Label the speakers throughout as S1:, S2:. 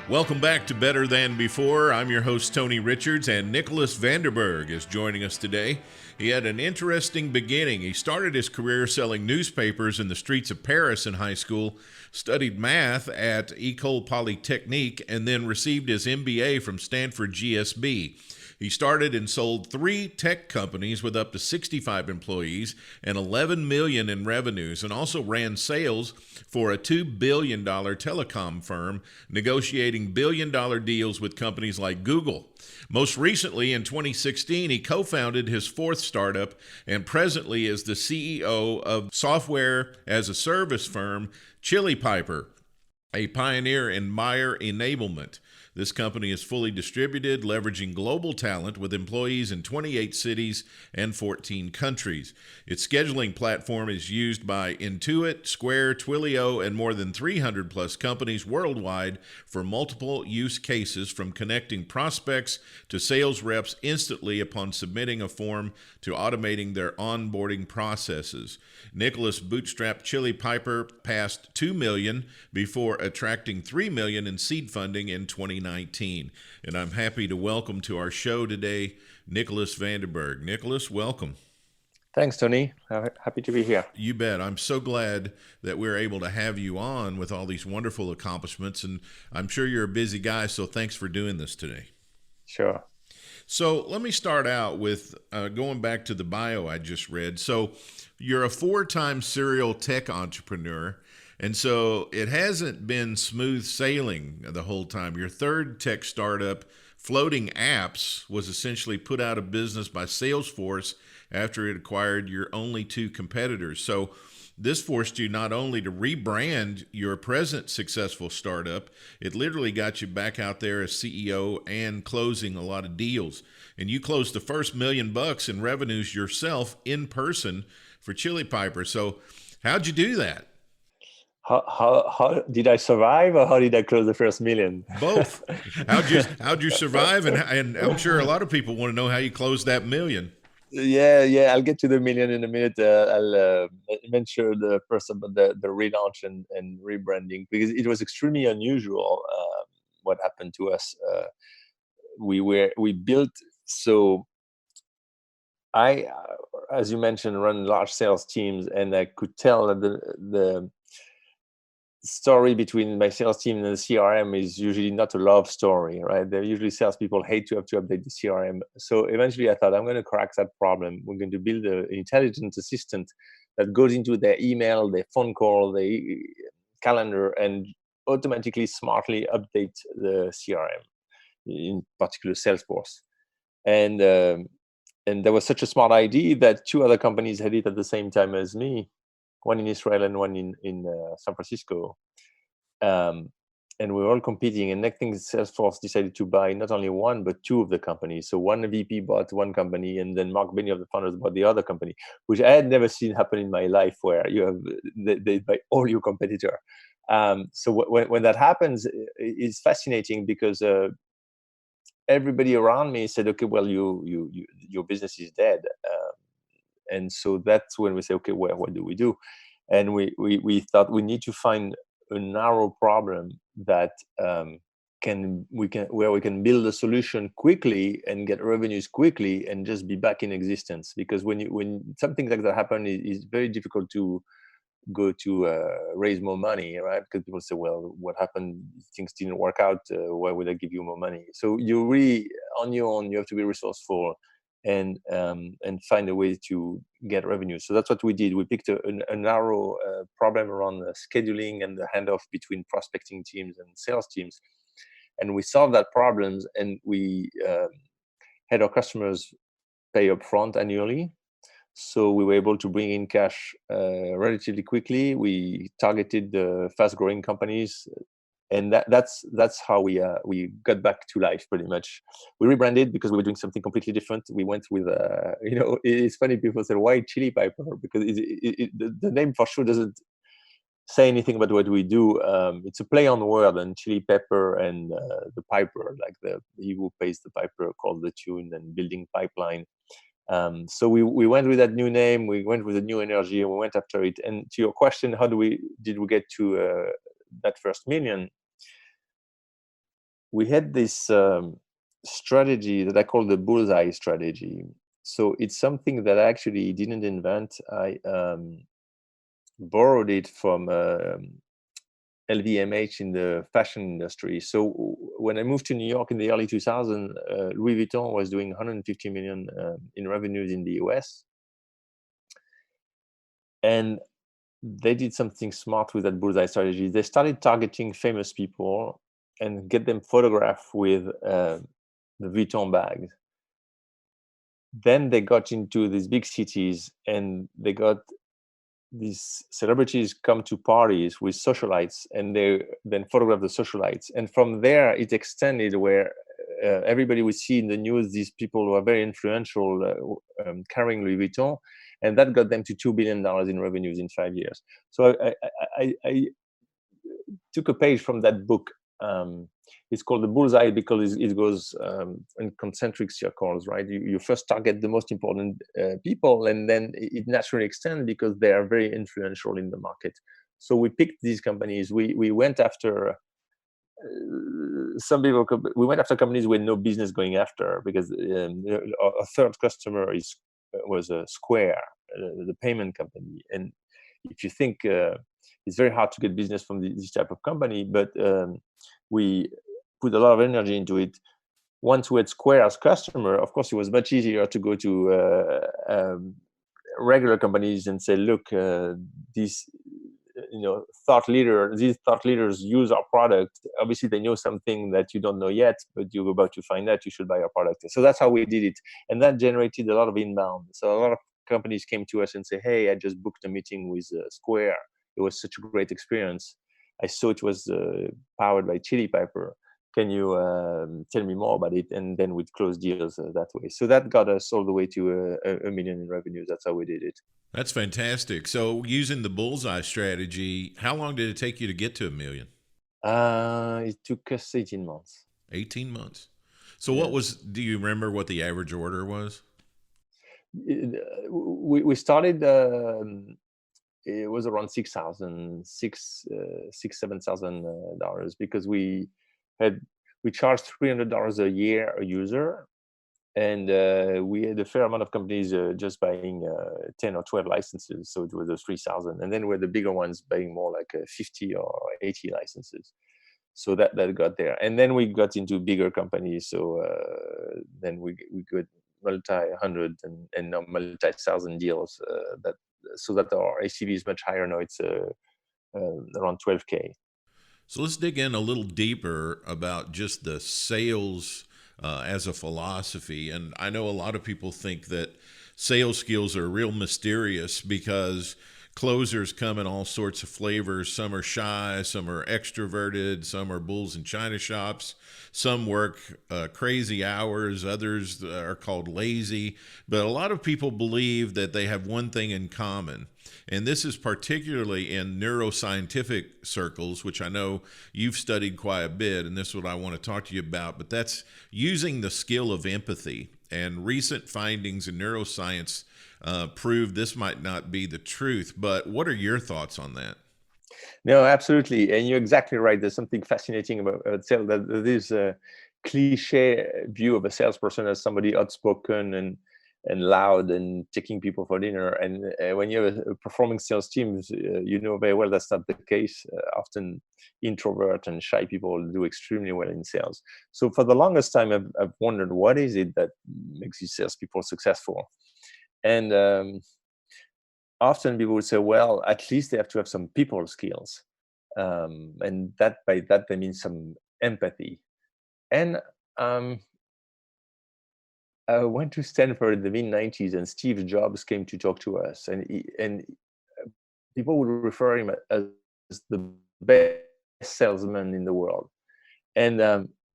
S1: Welcome back to Better Than Before. I'm your host, Tony Richards, and Nicolas Vandenberghe is joining us today. He had an interesting beginning. He started his career selling newspapers in the streets of Paris in high school, studied math at École Polytechnique, and then received his MBA from Stanford GSB. He started and sold 3 tech companies with up to 65 employees and $11 million in revenues, and also ran sales for a $2 billion telecom firm, negotiating billion-dollar deals with companies like Google. Most recently, in 2016, he co-founded his 4th startup and presently is the CEO of software as a service firm, Chili Piper, a pioneer in buyer enablement. This company is fully distributed, leveraging global talent with employees in 28 cities and 14 countries. Its scheduling platform is used by Intuit, Square, Twilio, and more than 300 plus companies worldwide for multiple use cases, from connecting prospects to sales reps instantly upon submitting a form to automating their onboarding processes. Nicolas bootstrapped Chili Piper past $2 million before attracting $3 million in seed funding in 2019. And I'm happy to welcome to our show today Nicolas Vandenberghe. Nicolas, welcome.
S2: Thanks, Tony. Happy to be here.
S1: You bet. I'm so glad that we're able to have you on with all these wonderful accomplishments. And I'm sure you're a busy guy, so thanks for doing this today.
S2: Sure.
S1: So let me start out with going back to the bio I just read. So you're a 4-time serial tech entrepreneur, and so it hasn't been smooth sailing the whole time. Your 3rd tech startup, Floating Apps, was essentially put out of business by Salesforce after it acquired your only 2 competitors. So this forced you not only to rebrand your present successful startup, it literally got you back out there as CEO and closing a lot of deals. And you closed the first $1 million in revenues yourself in person for Chili Piper. So how'd you do that?
S2: How did I survive, or how did I close the first million?
S1: Both. How'd you survive? And I'm sure a lot of people want to know how you closed that $1 million.
S2: Yeah. I'll get to the million in a minute. I'll mention the first about the relaunch and rebranding, because it was extremely unusual what happened to us. We built, so I, as you mentioned, run large sales teams, and I could tell that the story between my sales team and the CRM is usually not a love story, right? They're usually salespeople hate to have to update the CRM. So eventually I thought, I'm going to crack that problem. We're going to build an intelligent assistant that goes into their email, their phone call, their calendar, and automatically smartly update the CRM, in particular Salesforce. And there was such a smart idea that 2 other companies had it at the same time as me, one in Israel and one in San Francisco. And we were all competing. And next thing, Salesforce decided to buy not only 1, but 2 of the companies. So one VP bought 1 company, and then Mark Benioff, the founders, bought the other company, which I had never seen happen in my life, where you have they buy all your competitor. So when that happens, it's fascinating, because everybody around me said, okay, well, your business is dead. And so that's when we say, okay, well, what do we do? And we thought we need to find a narrow problem that where we can build a solution quickly and get revenues quickly and just be back in existence. Because when something like that happens, it's very difficult to go to raise more money, right? Because people say, well, what happened? Things didn't work out. Why would I give you more money? So you really, on your own, you have to be resourceful and find a way to get revenue. So that's what we did. We picked a narrow problem around scheduling and the handoff between prospecting teams and sales teams. And we solved that problem, and we had our customers pay upfront annually. So we were able to bring in cash relatively quickly. We targeted the fast-growing companies, and that's how we got back to life, pretty much. We rebranded because we were doing something completely different. We went with it's funny, people say, why Chili Piper? Because the name for sure doesn't say anything about what we do. It's a play on word, and chili pepper and the piper, like he who pays the piper called the tune, and building pipeline. So we went with that new name, we went with a new energy, and we went after it. And to your question, how did we get to that first million? we had this strategy that I call the bullseye strategy. So it's something that I actually didn't invent. I borrowed it from LVMH in the fashion industry. So when I moved to New York in the early 2000s, Louis Vuitton was doing 150 million in revenues in the US. And they did something smart with that bullseye strategy. They started targeting famous people and get them photographed with the Vuitton bags. Then they got into these big cities and they got these celebrities come to parties with socialites, and they then photograph the socialites. And from there, it extended where everybody would see in the news these people who are very influential carrying Louis Vuitton, and that got them to $2 billion in revenues in 5 years. So I took a page from that book. It's called the bullseye because it goes in concentric circles, right? You first target the most important people, and then it naturally extends because they are very influential in the market. So we picked these companies. We went after some people. We went after companies with no business going after, because our third customer was Square, the payment company. And if you think it's very hard to get business from this type of company, but we put a lot of energy into it. Once we had Square as customer, of course, it was much easier to go to regular companies and say, look, these thought leaders use our product. Obviously, they know something that you don't know yet, but you're about to find out. You should buy our product. So that's how we did it, and that generated a lot of inbound. So a lot of companies came to us and say, hey, I just booked a meeting with Square. It was such a great experience. I saw it was powered by Chili Pepper. Can you tell me more about it? And then we'd close deals that way. So that got us all the way to $1 million in revenues. That's how we did it.
S1: That's fantastic. So using the bullseye strategy, how long did it take you to get to $1 million?
S2: It took us 18 months.
S1: 18 months. So
S2: Yeah.
S1: do you remember what the average order was?
S2: We started, it was around $7,000 because we charged $300 a year a user, and we had a fair amount of companies just buying 10 or 12 licenses, so it was a 3,000, and then we're the bigger ones buying more like 50 or 80 licenses. So that got there, and then we got into bigger companies. So then we got multi-hundred and now multi-thousand deals. So that our ACV is much higher now. It's around 12K.
S1: So let's dig in a little deeper about just the sales as a philosophy. And I know a lot of people think that sales skills are real mysterious because closers come in all sorts of flavors. Some are shy, some are extroverted, some are bulls in china shops, some work crazy hours, others are called lazy. But a lot of people believe that they have one thing in common. And this is particularly in neuroscientific circles, which I know you've studied quite a bit, and this is what I want to talk to you about. But that's using the skill of empathy. And recent findings in neuroscience prove this might not be the truth. But what are your thoughts on that?
S2: No, absolutely. And you're exactly right. There's something fascinating about sales. There's a cliche view of a salesperson as somebody outspoken and loud and taking people for dinner. And when you have a performing sales team, you know very well that's not the case. Often introvert and shy people do extremely well in sales. So for the longest time, I've wondered, what is it that makes these salespeople successful? And often people would say, well, at least they have to have some people skills. And that by that, they mean some empathy. And I went to Stanford in the mid-90s, and Steve Jobs came to talk to us. And people would refer him as the best salesman in the world. And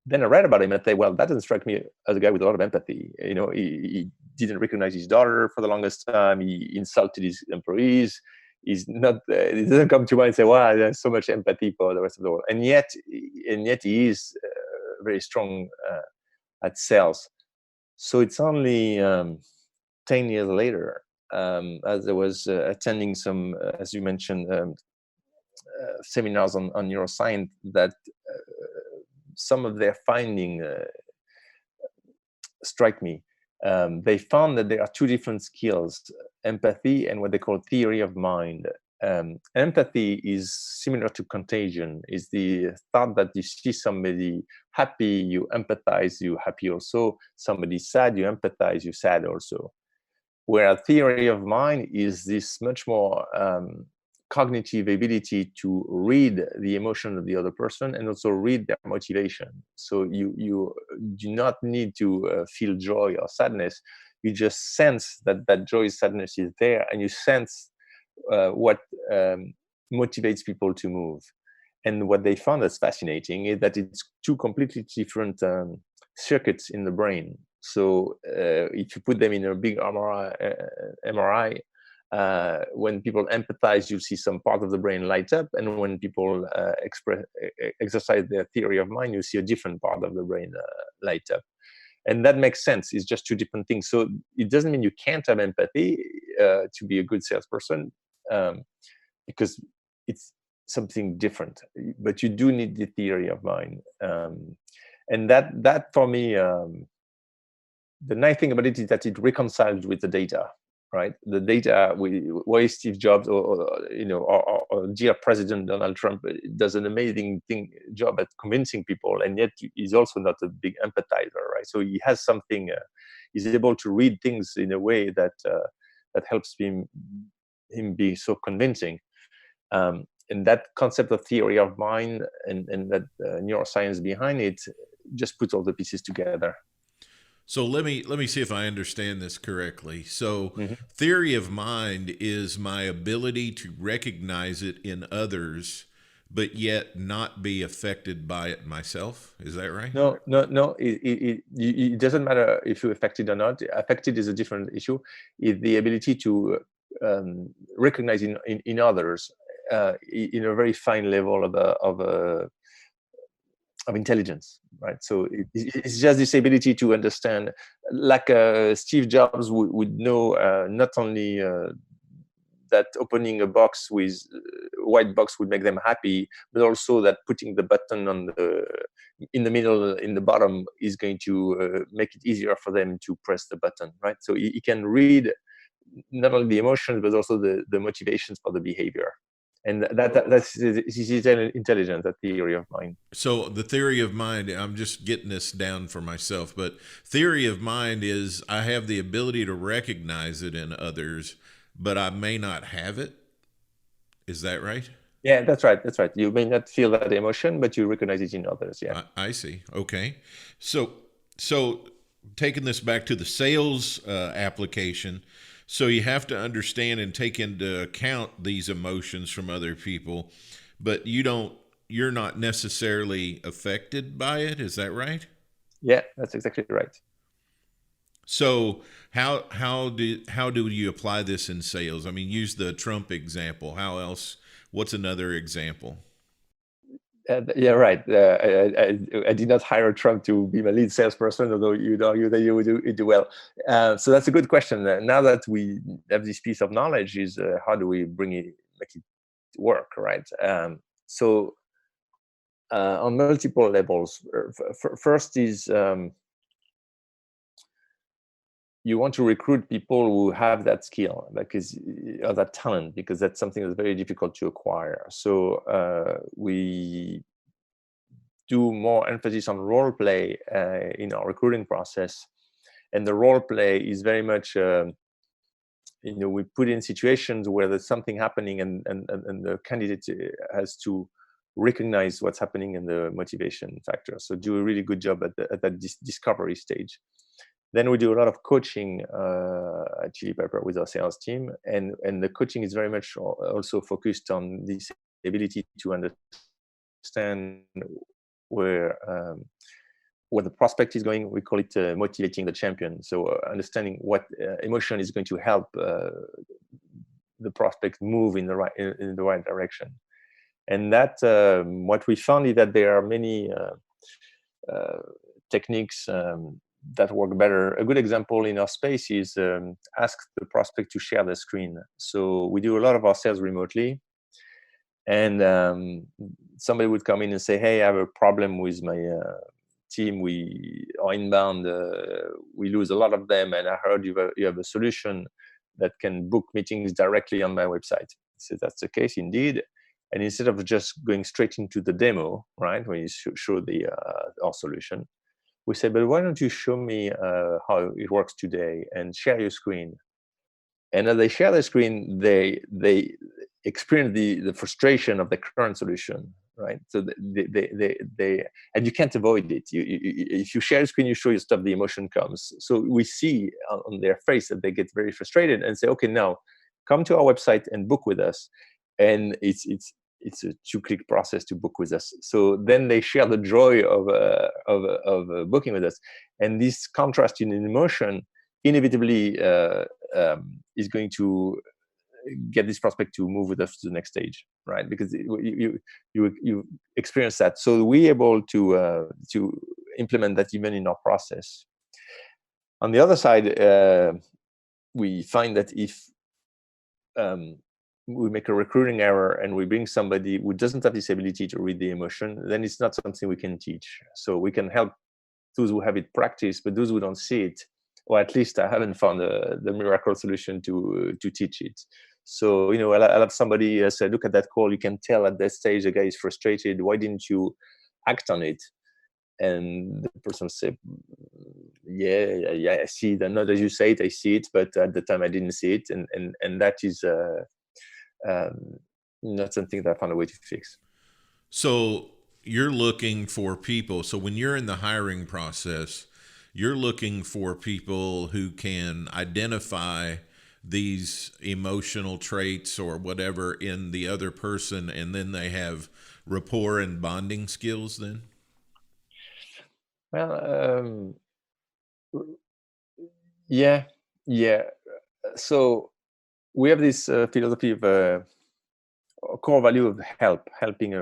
S2: then I read about him and I thought, well, that doesn't strike me as a guy with a lot of empathy. He didn't recognize his daughter for the longest time. He insulted his employees. He's not. It doesn't come to mind and say, "Wow, there's so much empathy for the rest of the world." And yet he is very strong at sales. So it's only 10 years later, as I was attending some, as you mentioned, seminars on neuroscience, that some of their findings strike me. They found that there are two different skills: empathy and what they call theory of mind. Empathy is similar to contagion. Is the thought that you see somebody happy, you empathize, you happy also. Somebody sad, you empathize, you sad also. Where theory of mind is this much more cognitive ability to read the emotion of the other person and also read their motivation. So you do not need to feel joy or sadness. You just sense that joy, sadness is there, and you sense what motivates people to move. And what they found that's fascinating is that it's two completely different circuits in the brain. So if you put them in a big MRI, when people empathize, you see some part of the brain light up, and when people exercise their theory of mind, you see a different part of the brain light up. And that makes sense. It's just two different things. So it doesn't mean you can't have empathy to be a good salesperson, because it's something different. But you do need the theory of mind, and that for me, the nice thing about it is that it reconciles with the data. Right, the data. Why Steve Jobs or dear President Donald Trump does an amazing job at convincing people, and yet he's also not a big empathizer. Right, so he has something. He's able to read things in a way that helps him be so convincing. And that concept of theory of mind and that neuroscience behind it just puts all the pieces together.
S1: So let me see if I understand this correctly. So theory of mind is my ability to recognize it in others, but yet not be affected by it myself. Is that right?
S2: No. It doesn't matter if you're affected or not. Affected is a different issue. It's the ability to recognize in others in a very fine level of intelligence, right? So it's just this ability to understand, like Steve Jobs would know not only that opening a box with white box would make them happy, but also that putting the button in the middle, in the bottom, is going to make it easier for them to press the button, right? So he can read not only the emotions, but also the motivations for the behavior. And that's intelligence, that theory of mind.
S1: So the theory of mind, I'm just getting this down for myself, but theory of mind is I have the ability to recognize it in others, but I may not have it. Is that right?
S2: Yeah, that's right. That's right. You may not feel that emotion, but you recognize it in others. Yeah.
S1: I see. Okay. So taking this back to the sales application, so you have to understand and take into account these emotions from other people, but you're not necessarily affected by it. Is that right?
S2: Yeah, that's exactly right.
S1: So how do you apply this in sales? I mean, use the Trump example. How else? What's another example?
S2: Yeah, right. I did not hire Trump to be my lead salesperson, although you'd argue that you would do well. So that's a good question. Now that we have this piece of knowledge, is how do we make it work, right? So on multiple levels. First is you want to recruit people who have that skill, because or that talent, because that's something that's very difficult to acquire. So we do more emphasis on role play in our recruiting process, and the role play is very much we put in situations where there's something happening, and the candidate has to recognize what's happening in the motivation factor. So do a really good job at that discovery stage. Then we do a lot of coaching at Chili Pepper with our sales team, and the coaching is very much also focused on this ability to understand where the prospect is going. We call it motivating the champion. So understanding what emotion is going to help the prospect move in the right direction. And that what we found is that there are many techniques that work better. A good example in our space is ask the prospect to share the screen. So we do a lot of our sales remotely, and somebody would come in and say, hey, I have a problem with my team. We are inbound, we lose a lot of them, and I heard you have a solution that can book meetings directly on my website. So that's the case indeed. And instead of just going straight into the demo, right, when you show the our solution, we say, but why don't you show me how it works today and share your screen? And as they share the screen, they experience the frustration of the current solution, right? So they and you can't avoid it. If you share the screen, you show your stuff, the emotion comes. So we see on their face that they get very frustrated and say, okay, now come to our website and book with us. And it's a 2-click process to book with us. So then they share the joy of booking with us, and this contrast in emotion inevitably is going to get this prospect to move with us to the next stage, right? Because you experience that. So we're able to implement that even in our process. On the other side, we find that if we make a recruiting error and we bring somebody who doesn't have this ability to read the emotion, then it's not something we can teach. So we can help those who have it practiced, but those who don't see it, or at least I haven't found the miracle solution to teach it. So, I'll have somebody say, look at that call, you can tell at that stage the guy is frustrated. Why didn't you act on it? And the person say, yeah, I see it. Not as you say it, I see it, but at the time I didn't see it. And that is not something that I found a way to fix.
S1: So you're looking for people. So when you're in the hiring process, you're looking for people who can identify these emotional traits or whatever in the other person, and then they have rapport and bonding skills then?
S2: Well, yeah. So we have this philosophy of a core value of helping.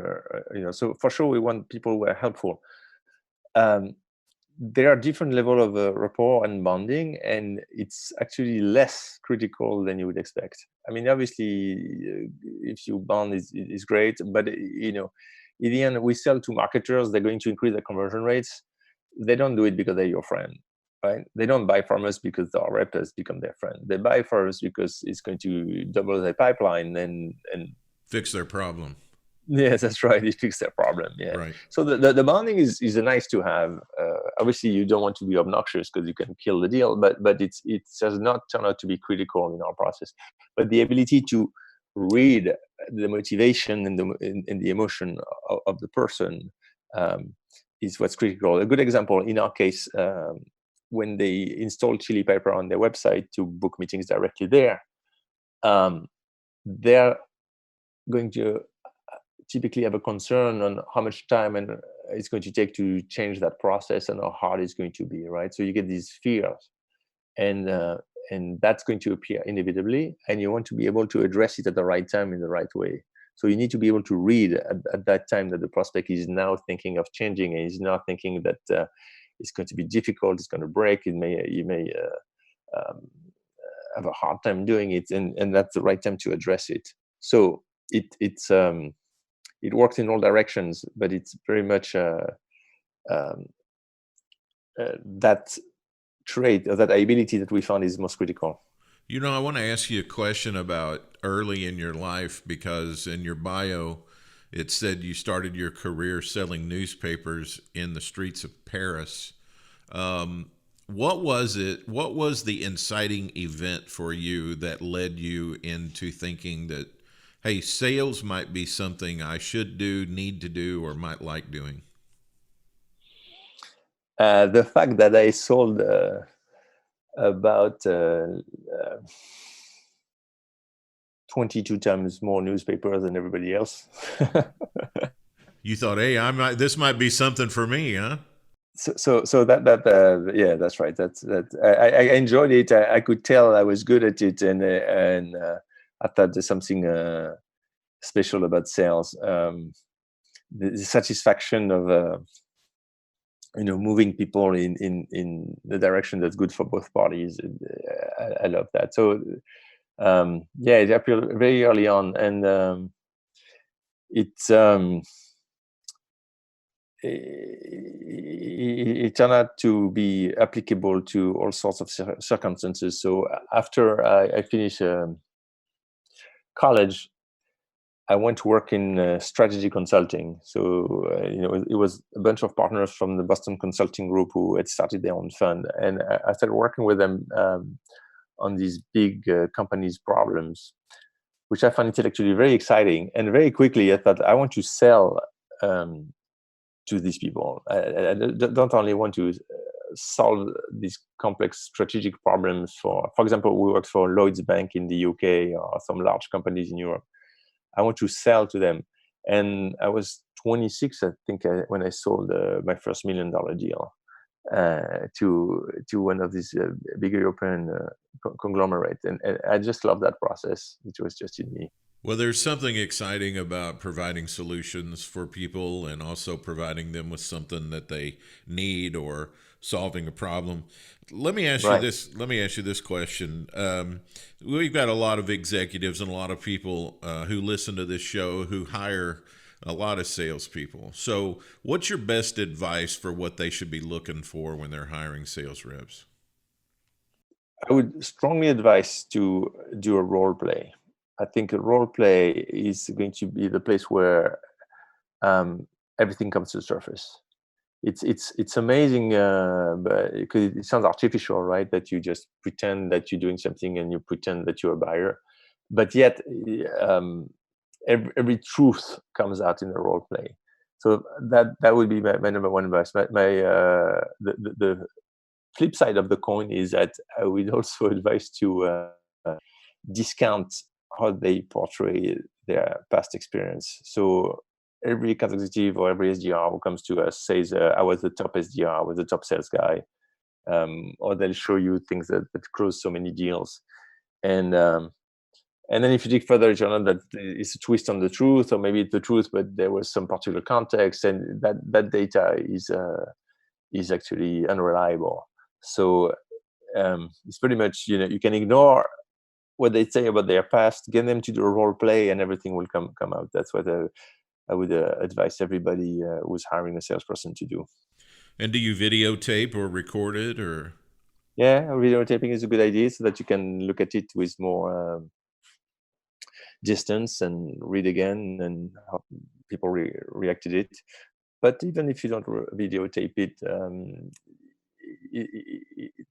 S2: So for sure we want people who are helpful. There are different levels of rapport and bonding, and it's actually less critical than you would expect. I mean, obviously, if you bond is great, but in the end, we sell to marketers. They're going to increase their conversion rates. They don't do it because they're your friend, right? They don't buy from us because our rep has become their friend. They buy from us because it's going to double their pipeline and
S1: Fix their problem.
S2: yes, that's right. It fixed their problem. Yeah.
S1: Right.
S2: So the bonding is a nice to have. Obviously, you don't want to be obnoxious because you can kill the deal. But it does not turn out to be critical in our process. But the ability to read the motivation and the emotion of the person is what's critical. A good example in our case, when they install Chili Pepper on their website to book meetings directly there, they're going to typically have a concern on how much time and it's going to take to change that process and how hard it's going to be, right? So you get these fears, and that's going to appear inevitably, and you want to be able to address it at the right time in the right way. So you need to be able to read at that time that the prospect is now thinking of changing, and is now thinking that it's going to be difficult, it's going to break, you may have a hard time doing it, and that's the right time to address it. So it works in all directions, but it's very much that trait or that ability that we found is most critical.
S1: I want to ask you a question about early in your life, because in your bio, it said you started your career selling newspapers in the streets of Paris. What was it? What was the inciting event for you that led you into thinking that, hey, sales might be something I should do, need to do, or might like doing?
S2: The fact that I sold about 22 times more newspapers than everybody else.
S1: You thought, hey, this might be something for me, huh?
S2: So that yeah, that's right. I enjoyed it. I could tell I was good at it, and I thought there's something special about sales. The satisfaction of moving people in the direction that's good for both parties. I love that. So yeah, it appeared very early on, and it turned out to be applicable to all sorts of circumstances. So after I finished college, I went to work in strategy consulting. So it was a bunch of partners from the Boston Consulting Group who had started their own fund, and I started working with them on these big companies' problems, which I found intellectually very exciting. And very quickly, I thought I want to sell to these people. I don't only want to solve these complex strategic problems for example, we worked for Lloyds Bank in the UK or some large companies in Europe. I want to sell to them. And I was 26, I think, when I sold my first $1 million deal to one of these big European conglomerate. And I just love that process. It was just in me.
S1: Well, there's something exciting about providing solutions for people and also providing them with something that they need or solving a problem. Let me ask you this. Let me ask you this question. We've got a lot of executives and a lot of people who listen to this show who hire a lot of salespeople. So what's your best advice for what they should be looking for when they're hiring sales reps?
S2: I would strongly advise to do a role play. I think a role play is going to be the place where everything comes to the surface. It's amazing, but because it sounds artificial, right? That you just pretend that you're doing something and you pretend that you're a buyer, but yet every truth comes out in the role play. So that would be my number one advice. The flip side of the coin is that I would also advise to discount how they portray their past experience. So every account executive or every SDR who comes to us says, I was the top SDR, I was the top sales guy. Or they'll show you things that close so many deals. And then if you dig further, you know that it's a twist on the truth, or maybe it's the truth, but there was some particular context, and that data is actually unreliable. So it's pretty much, you can ignore what they say about their past, get them to do a role play, and everything will come out. That's what I would advise everybody who's hiring a salesperson to do.
S1: And do you videotape or record it, or?
S2: Yeah, videotaping is a good idea so that you can look at it with more distance and read again and how people reacted it. But even if you don't videotape it,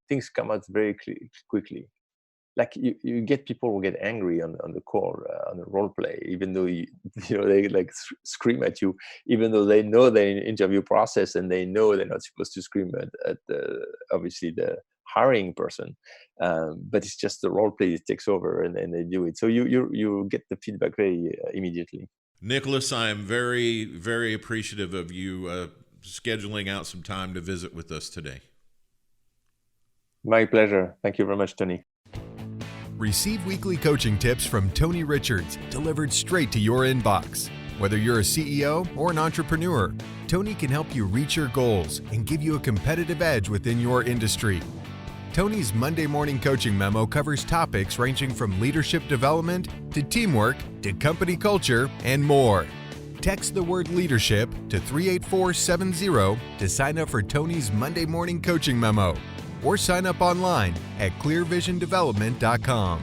S2: things come out very quickly. Like you get people who get angry on the call, on the role play, even though they like scream at you, even though they know the interview process and they know they're not supposed to scream at obviously the hiring person, but it's just the role play that takes over and they do it. So you get the feedback very immediately.
S1: Nicolas, I am very, very appreciative of you scheduling out some time to visit with us today.
S2: My pleasure. Thank you very much, Tony.
S3: Receive weekly coaching tips from Tony Richards, delivered straight to your inbox. Whether you're a CEO or an entrepreneur, Tony can help you reach your goals and give you a competitive edge within your industry. Tony's Monday morning coaching memo covers topics ranging from leadership development to teamwork to company culture and more. Text the word leadership to 38470 to sign up for Tony's Monday morning coaching memo, or sign up online at clearvisiondevelopment.com.